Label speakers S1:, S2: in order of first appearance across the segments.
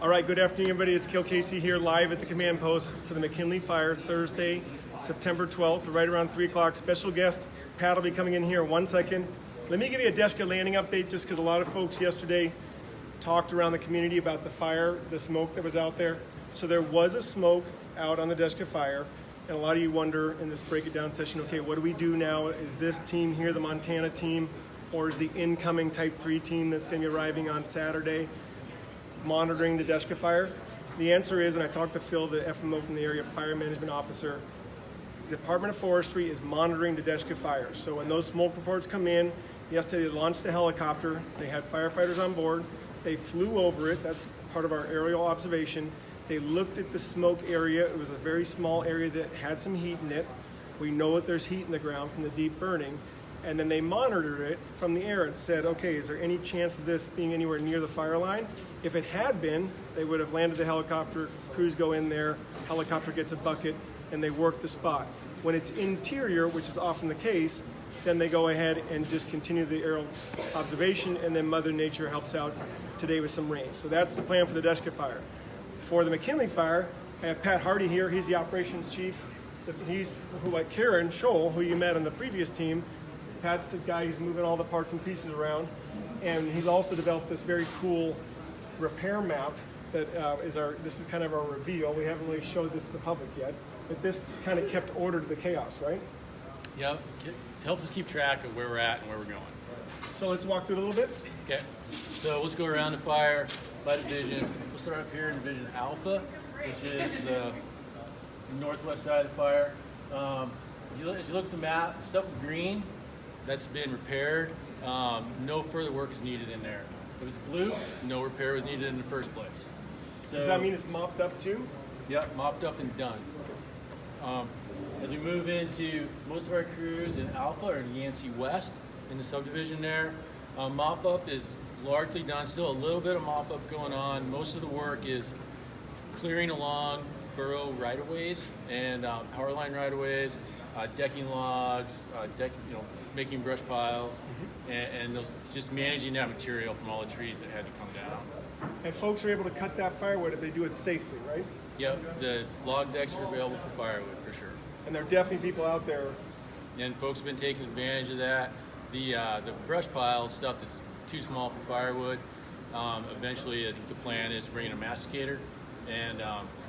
S1: All right, good afternoon, everybody. It's Kil Casey here live at the command post for the McKinley Fire, Thursday, September 12th, right around 3 o'clock. Special guest, Pat will be coming in here in 1 second. Let me give you a Deshka Landing update, just because a lot of folks yesterday talked around the community about the fire, the smoke that was out there. So there was a smoke out on the Deshka Fire, and a lot of you wonder in this break it down session, okay, what do we do now? Is this team here the Montana team, or is the incoming Type 3 team that's going to be arriving on Saturday monitoring the Deshka Fire? The answer is, and I talked to Phil, the FMO from the area, Fire Management Officer, the Department of Forestry is monitoring the Deshka Fire. So when those smoke reports come in, yesterday they launched a helicopter, they had firefighters on board, they flew over it, that's part of our aerial observation. They looked at the smoke area, it was a very small area that had some heat in it. We know that there's heat in the ground from the deep burning. And then they monitored it from the air and said, okay, is there any chance of this being anywhere near the fire line? If it had been, they would have landed the helicopter, crews go in there, helicopter gets a bucket, and they work the spot. When it's interior, which is often the case, then they go ahead and just continue the aerial observation, and then Mother Nature helps out today with some rain. So that's the plan for the Deshka Fire. For the McKinley Fire, I have Pat Hardy here. He's the operations chief. He's like Karen Scholl, who you met on the previous team. Pat's the guy who's moving all the parts and pieces around, and he's also developed this very cool repair map that this is kind of our reveal. We haven't really showed this to the public yet, but this kind of kept order to the chaos, right?
S2: Yep, it helps us keep track of where we're at and where we're going.
S1: So let's walk through it a little bit.
S2: Okay, so let's go around the fire by division. We'll start up here in Division Alpha, which is the northwest side of the fire. As you look at the map, stuff with green, that's been repaired. No further work is needed in there. If it's blue, no repair was needed in the first place. So,
S1: does that mean it's mopped up too?
S2: Yep, mopped up and done. As we move into most of our crews in Alpha or in Yancey West in the subdivision there, mop up is largely done. Still a little bit of mop up going on. Most of the work is clearing along borough right-of-ways and power line right-of-ways, decking logs, making brush piles, and those, just managing that material from all the trees that had to come down.
S1: And folks are able to cut that firewood if they do it safely, right?
S2: Yep, the log decks are available for firewood for sure.
S1: And there are definitely people out there.
S2: And folks have been taking advantage of that. The brush pile stuff that's too small for firewood, eventually I think the plan is to bring in a masticator and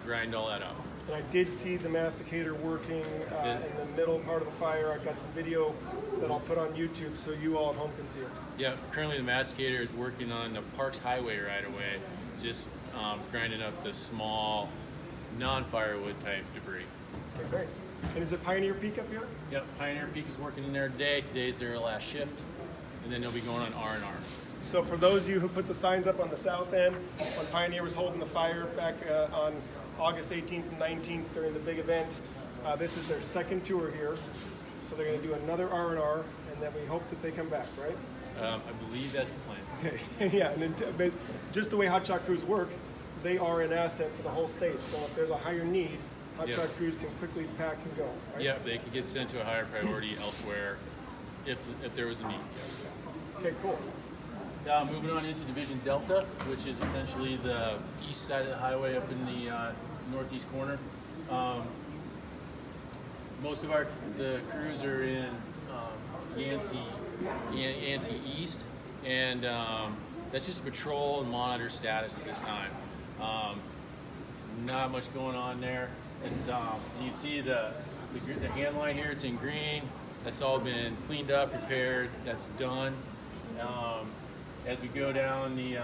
S2: grind all that up.
S1: And I did see the masticator working in the middle part of the fire. I've got some video that I'll put on YouTube so you all at home can see it.
S2: Yeah, currently the masticator is working on the Parks Highway right away, just grinding up the small, non-firewood type debris.
S1: Okay, great. And is it Pioneer Peak up here?
S2: Yep, Pioneer Peak is working in there today. Today's their last shift, and then they'll be going on R&R.
S1: So for those of you who put the signs up on the south end, when Pioneer was holding the fire back on August 18th and 19th during the big event, this is their second tour here. So they're going to do another R&R, and then we hope that they come back, right?
S2: I believe that's the plan.
S1: Okay, yeah, but just the way hotshot crews work, they are an asset for the whole state. So if there's a higher need, hotshot crews can quickly pack and go, right?
S2: Yeah, they could get sent to a higher priority elsewhere if there was a need.
S1: Okay, cool.
S2: Now moving on into Division Delta, which is essentially the east side of the highway up in the northeast corner. Most of the crews are in Yancey East, and that's just patrol and monitor status at this time. Not much going on there. It's, you can see the hand line here, it's in green. That's all been cleaned up, repaired, that's done. As we go down the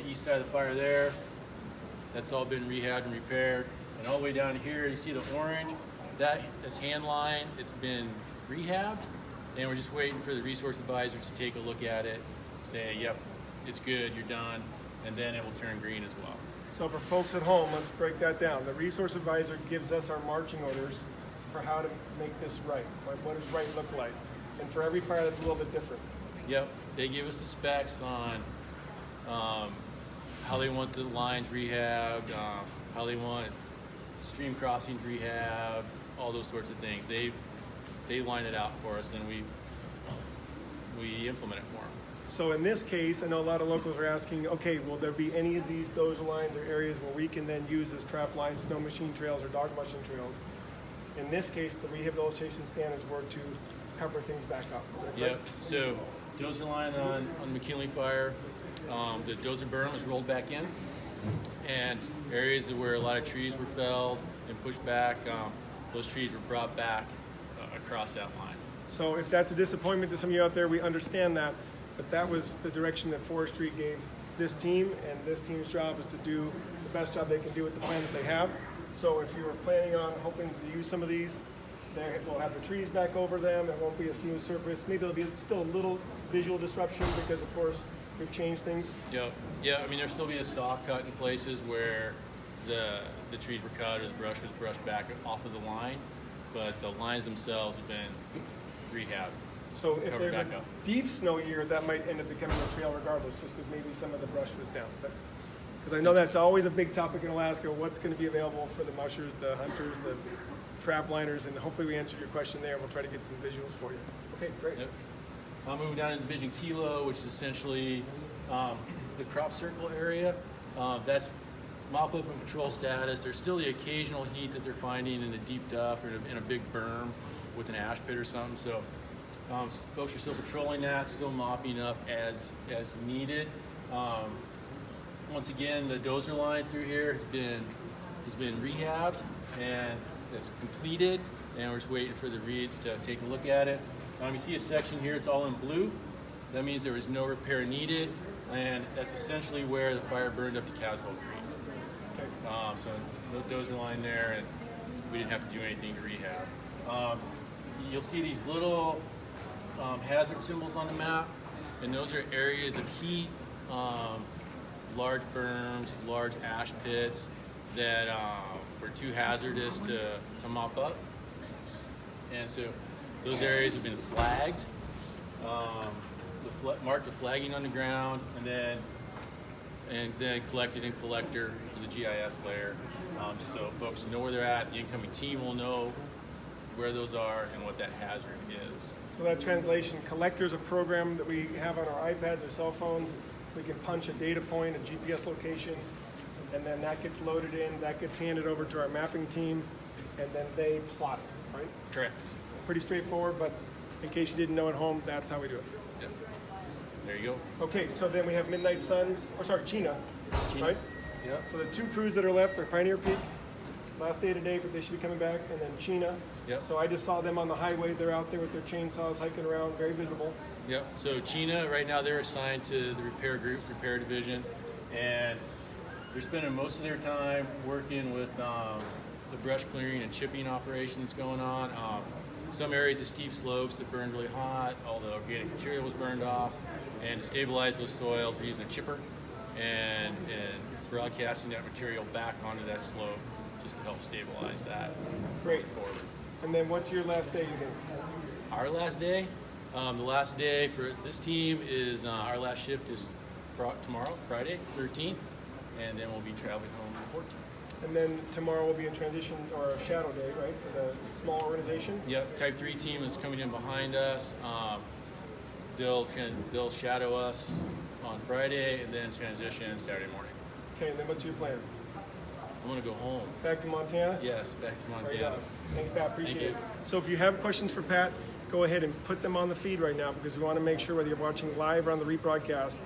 S2: east side of the fire there, that's all been rehabbed and repaired. And all the way down here, you see the orange, that's hand line, it's been rehabbed, and we're just waiting for the resource advisor to take a look at it, say, yep, it's good, you're done, and then it will turn green as well.
S1: So for folks at home, let's break that down. The resource advisor gives us our marching orders for how to make this right. Like, what does right look like? And for every fire, that's a little bit different.
S2: Yep, they give us the specs on how they want the lines rehabbed, how they want stream crossings rehabbed, all those sorts of things. They line it out for us, and we implement it for them.
S1: So in this case, I know a lot of locals are asking, okay, will there be any of these dozer lines or areas where we can then use as trap lines, snow machine trails, or dog mushing trails? In this case, the rehabilitation standards were to cover things back up.
S2: Yep. So dozer line on McKinley Fire, the dozer berm was rolled back in, and areas where a lot of trees were felled and pushed back, those trees were brought back across that line.
S1: So if that's a disappointment to some of you out there, we understand that, but that was the direction that Forestry gave this team, and this team's job is to do the best job they can do with the plan that they have. So if you were planning on hoping to use some of these, we'll have the trees back over them, it won't be a smooth surface. Maybe there'll be still a little visual disruption because, of course, we've changed things.
S2: Yeah, I mean, there'll still be a saw cut in places where the trees were cut or the brush was brushed back off of the line, but the lines themselves have been rehabbed.
S1: So if there's a deep snow year, that might end up becoming a trail regardless, just because maybe some of the brush was down. Because I know that's always a big topic in Alaska, what's going to be available for the mushers, the hunters, the trap liners, and hopefully we answered your question there. We'll try to get some visuals for you. Okay, great.
S2: Yep. Moving down to Division Kilo, which is essentially the crop circle area. That's mop up and patrol status. There's still the occasional heat that they're finding in a deep duff or in a big berm with an ash pit or something. So folks are still patrolling that, still mopping up as needed. Once again, the dozer line through here has been rehabbed and it's completed, and we're just waiting for the reeds to take a look at it. You see a section here, it's all in blue. That means there was no repair needed, and that's essentially where the fire burned up to Caswell Creek. Okay. So no dozer line there, and we didn't have to do anything to rehab. You'll see these little hazard symbols on the map, and those are areas of heat, large berms, large ash pits that were too hazardous to mop up. And so those areas have been flagged, marked with flagging on the ground, and then collected in collector for the GIS layer, so folks know where they're at. The incoming team will know where those are and what that hazard is.
S1: So that translation, collector's a program that we have on our iPads or cell phones. We can punch a data point, a GPS location, and then that gets loaded in, that gets handed over to our mapping team, and then they plot it, right?
S2: Correct.
S1: Pretty straightforward, but in case you didn't know at home, that's how we do it.
S2: Yep. There you go.
S1: Okay, so then we have Midnight Suns, Chena, right?
S2: Yep.
S1: So the two crews that are left are Pioneer Peak, last day today, but they should be coming back, and then Chena.
S2: Yep.
S1: So I just saw them on the highway. They're out there with their chainsaws hiking around, very visible.
S2: Yep. So Chena, right now they're assigned to the repair group, repair division, and they're spending most of their time working with the brush clearing and chipping operations going on. Some areas of steep slopes that burned really hot, all the organic material was burned off, and to stabilize those soils, we're using a chipper and broadcasting that material back onto that slope just to help stabilize that.
S1: Great.
S2: Forward.
S1: And then what's your last day, you think?
S2: Our last day? The last day for this team is, our last shift is tomorrow, Friday, 13th, and then we'll be traveling home the 14th.
S1: And then tomorrow will be a transition or a shadow day, right, for the small organization?
S2: Yep, Type 3 team is coming in behind us. They'll shadow us on Friday and then transition Saturday morning.
S1: Okay, and then what's your plan?
S2: I'm going to go home.
S1: Back to Montana?
S2: Yes, back to Montana.
S1: Right. Thanks, Pat. Appreciate
S2: Thank
S1: it.
S2: you.
S1: So if you have questions for Pat, go ahead and put them on the feed right now, because we want to make sure whether you're watching live or on the rebroadcast,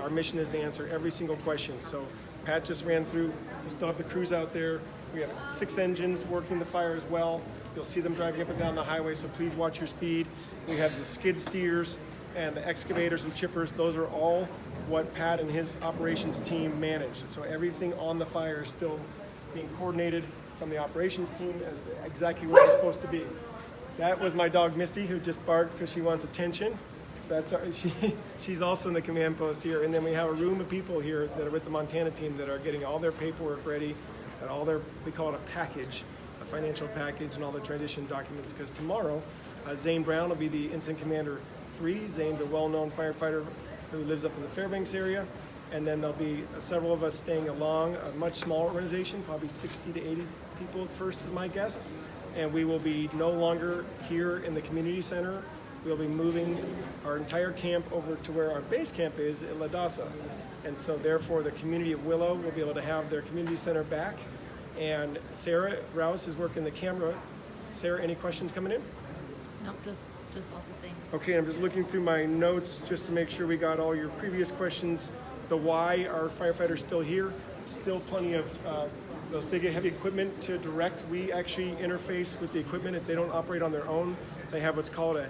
S1: our mission is to answer every single question. So Pat just ran through. We still have the crews out there. We have 6 engines working the fire as well. You'll see them driving up and down the highway, so please watch your speed. We have the skid steers and the excavators and chippers. Those are all what Pat and his operations team manage. So everything on the fire is still being coordinated from the operations team as to exactly where it's supposed to be. That was my dog Misty, who just barked because she wants attention. So that's she's also in the command post here. And then we have a room of people here that are with the Montana team that are getting all their paperwork ready and all their, we call it a package, a financial package, and all the transition documents, because tomorrow Zane Brown will be the Incident Commander 3. Zane's a well-known firefighter who lives up in the Fairbanks area. And then there'll be several of us staying along, a much smaller organization, probably 60 to 80 people at first is my guess. And we will be no longer here in the community center we'll be moving our entire camp over to where our base camp is in La Dasa. And so therefore the community of Willow will be able to have their community center back. And Sarah Rouse is working the camera. Sarah, any questions coming in?
S3: Nope, just lots of things.
S1: Okay, I'm just looking through my notes just to make sure we got all your previous questions. The why are firefighters still here? Still plenty of those big heavy equipment to direct. We actually interface with the equipment. If they don't operate on their own, they have what's called a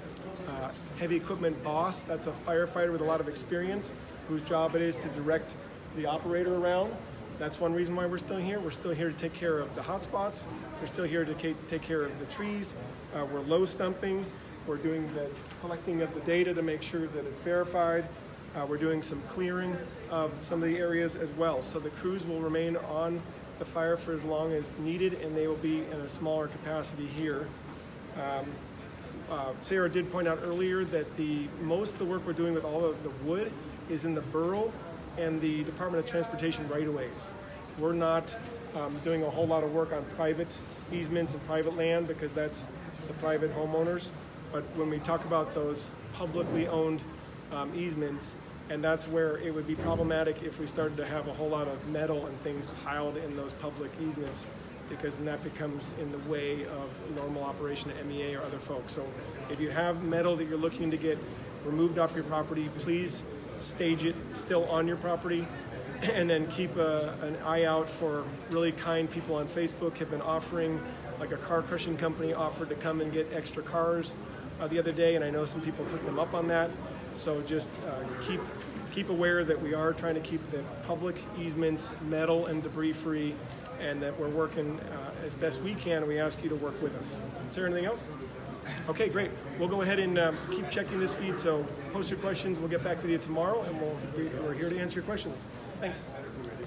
S1: heavy equipment boss. That's a firefighter with a lot of experience whose job it is to direct the operator around. That's one reason why we're still here. We're still here to take care of the hot spots. We're still here to take care of the trees. We're low stumping. We're doing the collecting of the data to make sure that it's verified. We're doing some clearing of some of the areas as well. So the crews will remain on the fire for as long as needed, and they will be in a smaller capacity here. Sarah did point out earlier that most of the work we're doing with all of the wood is in the borough and the Department of Transportation right-of-ways. We're not doing a whole lot of work on private easements and private land because that's the private homeowners. But when we talk about those publicly owned easements, and that's where it would be problematic if we started to have a whole lot of metal and things piled in those public easements, because then that becomes in the way of normal operation of MEA or other folks. So if you have metal that you're looking to get removed off your property, please stage it still on your property, and then keep an eye out for really kind people on Facebook have been offering, like a car crushing company offered to come and get extra cars the other day, and I know some people took them up on that. So just keep aware that we are trying to keep the public easements metal and debris free, and that we're working as best we can. We ask you to work with us. Is there anything else? Okay, great. We'll go ahead and keep checking this feed, so post your questions. We'll get back with you tomorrow, and we're here to answer your questions. Thanks.